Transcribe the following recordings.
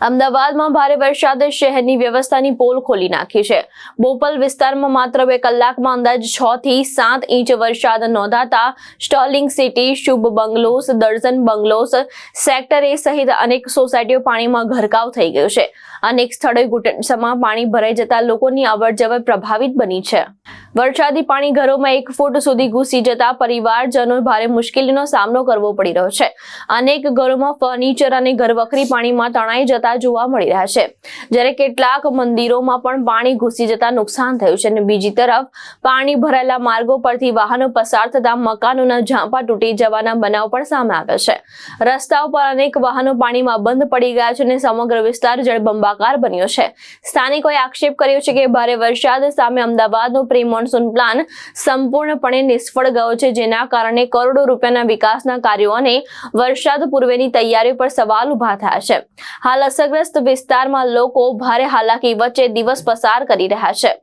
અમદાવાદમાં ભારે વરસાદે શહેરની વ્યવસ્થાની પોલ ખોલી નાખી છે। બોપલ વિસ્તારમાં માત્ર 2 કલાકમાં અંદાજે 6 થી 7 ઇંચ વરસાદ નોંધાતા સ્ટર્લિંગ સિટી, શુભ બંગલોસ, દર્શન બંગલોસ, સેક્ટર A સહિત અનેક સોસાયટીઓ પાણીમાં ગરકાવ થઈ ગયું છે। અનેક સ્થળોએ ઘૂંટણસમાં પાણી ભરાઈ જતા લોકોની અવરજવર પ્રભાવિત બની છે। વરસાદી પાણી ઘરોમાં 1 ફૂટ સુધી ઘૂસી જતા પરિવારજનો ભારે મુશ્કેલીનો સામનો કરવો પડી રહ્યો છે। અનેક ઘરોમાં ફર્નિચર અને ઘરવખરી પાણીમાં તણાઈ જતા જોવા મળી રહ્યા છે, જ્યારે કેટલાક મંદિરોમાં પણ પાણી ઘૂસી જતા નુકસાન થયું છે અને બીજી તરફ પાણી ભરાયેલા માર્ગો પરથી વાહનો પસાર થતા મકાનોના ઝાંપા તૂટી જવાના બનાવ પણ સામે આવ્યા છે। રસ્તાઓ પર અનેક વાહનો પાણીમાં બંધ પડી ગયા છે અને સમગ્ર વિસ્તાર જળબંબાકાર બન્યો છે। સ્થાનિકોએ આક્ષેપ કર્યો છે કે ભારે વરસાદ સામે અમદાવાદનો પ્રી મોન્સૂન પ્લાન સંપૂર્ણપણે નિષ્ફળ ગયો છે, જેના કારણે કરોડો રૂપિયાના વિકાસના કાર્યો અને વરસાદ પૂર્વેની તૈયારીઓ પર સવાલ ઉભા થયા છે। હાલ અસરગ્રસ્ત વિસ્તારમાં લોકો ભારે હાલાકી વચ્ચે દિવસ પસાર કરી રહ્યા છે।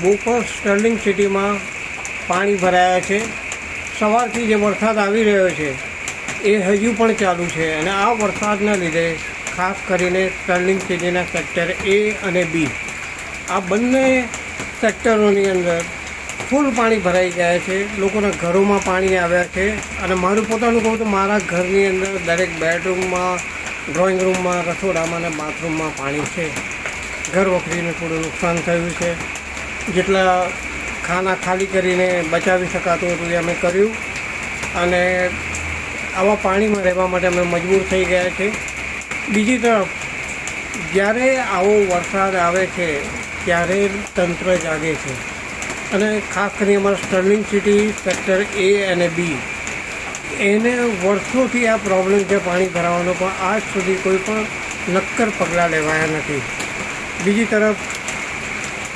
બોપલ સ્ટર્લિંગ સિટીમાં પાણી ભરાયા છે। સવારથી જે વરસાદ આવી રહ્યો છે એ હજુ પણ ચાલુ છે અને આ વરસાદના લીધે ખાસ કરીને સ્ટર્લિંગ સિટીના સેક્ટર A અને B આ બંને સેક્ટરોની અંદર ફૂલ પાણી ભરાઈ ગયા છે। લોકોના ઘરોમાં પાણી આવ્યા છે અને મારું પોતાનું કહું તો મારા ઘરની અંદર દરેક બેડરૂમમાં, ડ્રોઈંગ રૂમમાં, રસોડામાં અને બાથરૂમમાં પાણી છે। ઘર વખરીને થોડું નુકસાન થયું છે। જેટલા ખાના ખાલી કરીને બચાવી શકાતું હતું એ અમે કર્યું અને આવા પાણીમાં રહેવા માટે અમે મજબૂર થઈ ગયા છે। બીજી તરફ જ્યારે આવો વરસાદ આવે છે ત્યારે તંત્ર જાગે છે અને ખાસ કરીને અમારા સ્ટર્લિંગ સિટી સેક્ટર A અને B એને વર્ષોથી આ પ્રોબ્લેમ છે પાણી ભરાવાનો, પણ આજ સુધી કોઈ પણ નક્કર પગલાં લેવાયા નથી। બીજી તરફ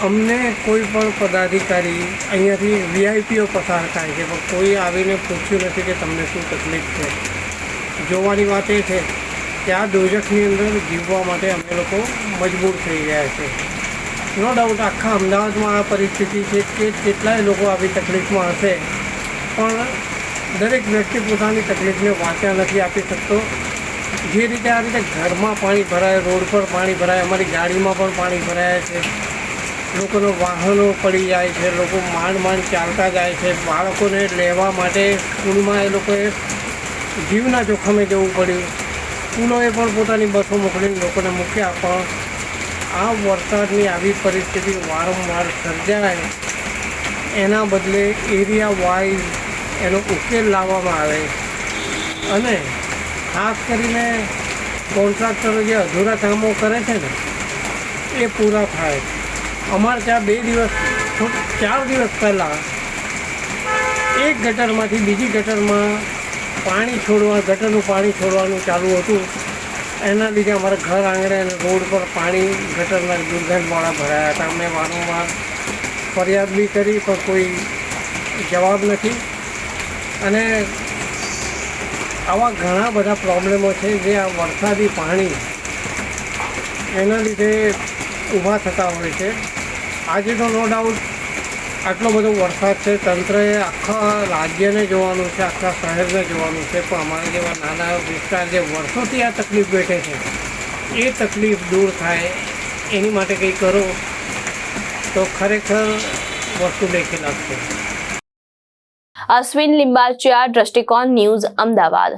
અમને કોઈ પણ પદાધિકારી અહીંયાથી VIPઓ પસાર થાય છે પણ કોઈ આવીને પૂછ્યું નથી કે તમને શું તકલીફ છે। જોવાની વાત એ છે કે આ દોજખની અંદર જીવવા માટે અમે લોકો મજબૂર થઈ ગયા છે। નો ડાઉટ આખા અમદાવાદમાં આ પરિસ્થિતિ છે કે કેટલાય લોકો આવી તકલીફમાં હશે, પણ દરેક વ્યક્તિ પોતાની તકલીફને વાંચા નથી આપી શકતો। જે રીતે આ રીતે ઘરમાં પાણી ભરાય, રોડ પર પાણી ભરાય, અમારી ગાડીમાં પણ પાણી ભરાયા છે, લોકોનો વાહનો પડી જાય છે, લોકો માંડ ચાલતા જાય છે, બાળકોને લેવા માટે સ્કૂલમાં એ લોકોએ જીવના જોખમે જવું પડ્યું, સ્કૂલોએ પણ પોતાની બસો મોકલીને લોકોને મૂક્યા। પણ આ વરસાદની આવી પરિસ્થિતિ વારંવાર સર્જાય એના બદલે એરિયા વાઇઝ એનો ઉકેલ લાવવામાં આવે અને ખાસ કરીને કોન્ટ્રાક્ટરો જે અધૂરા કામો કરે છે ને એ પૂરા થાય। અમારે ત્યાં 4 દિવસ પહેલાં એક ગટરમાંથી બીજી ગટરમાં ગટરનું પાણી છોડવાનું ચાલુ હતું। એના લીધે અમારા ઘર આંગણે અને રોડ પર પાણી ગટરના દુર્ગંધવાળા ભરાયા હતા। અમે વારંવાર ફરિયાદ બી કરી પણ કોઈ જવાબ નથી અને આવા ઘણા બધા પ્રોબ્લેમો છે જે આ વરસાદી પાણી એના લીધે ઊભા થતા હોય છે. આજે તો નો ડાઉટ આટલો બધો વરસાદ છે, તંત્રએ આખા રાજ્યને જોવાનું છે, આખા શહેરને જોવાનું છે, પણ અમારા જેવા નાના વિસ્તાર જે વર્ષોથી આ તકલીફ વેઠે છે એ તકલીફ દૂર થાય એની માટે કંઈ કરો તો ખરેખર વસ્તુ દેખી લાગશે. અશ્વિન લિંબાચિયા, દ્રષ્ટિકોણ ન્યૂઝ, અમદાવાદ.